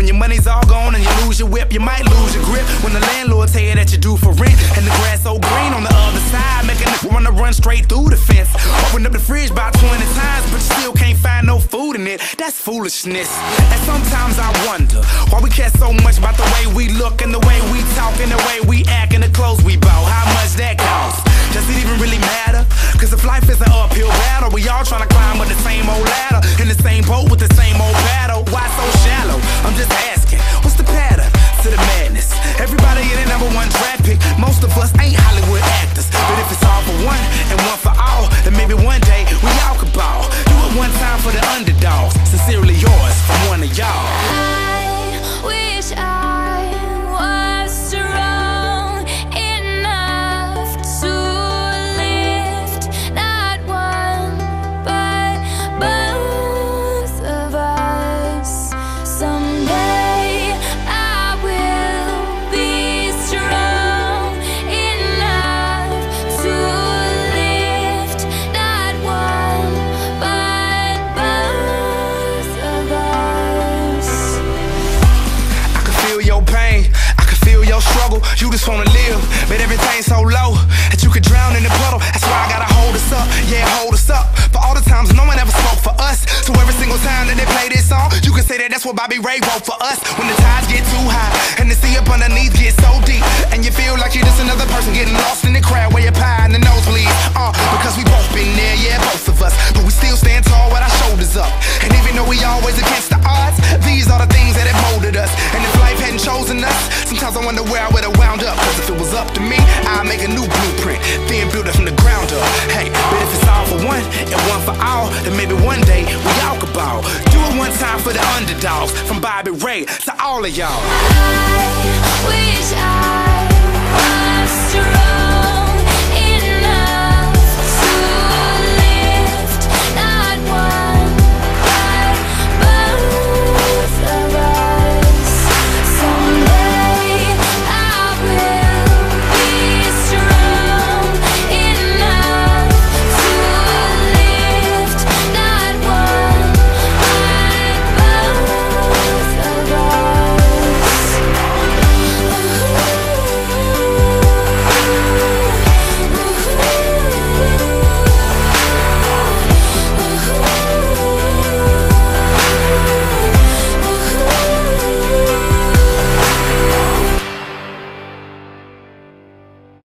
When your money's all gone and you lose your whip, you might lose your grip. When the landlord tell you that you're due for rent, and the grass so green on the other side, making it wanna run straight through the fence. Open up the fridge about 20 times, but you still can't find no food in it. That's foolishness. And sometimes I wonder why we care so much about the way we look and the way we talk and the way we act and the clothes we bought. How much that costs? Does it even really matter? Cause if life is an uphill battle, we all tryna climb with the same old ladder, in the same boat with the same old battle. Why so shallow? I'm just asking, what's the pattern to the madness? Everybody in the #1 draft pick. Most of us ain't Hollywood actors, but if it's all for one and one for all, then maybe one day we all could ball. Do it one time for the underdogs. Sincerely yours from one of y'all. I wish I was strong enough to lift not one but both of us. Someday I will be strong enough to lift not one but both of us. I can feel your pain, I can feel your struggle. You just wanna live, but everything's so low that you could drown in the puddle. That's why I gotta hold us up, yeah, hold us up. For all the times no one ever spoke for us, so every single time that they play this song, you can say that that's what Bobby Ray wrote for us. When the tides get too high and the sea up underneath gets so deep, and you feel like you're just another person getting lost in the crowd where your pie and the nosebleed. Because we both been there, yeah, both of us, but we still stand tall with our shoulders up. And even though we always against the odds, these are the things that have molded us. And if life hadn't chosen us, sometimes I wonder where I would have wound up. Cause if it was up to me, I'd make a new blueprint, then build it from the ground up. Hey, but if it's all for one and one for all, then maybe one day we all could ball. Do it one time for the underdogs, from Bobby Ray to all of y'all. I wish I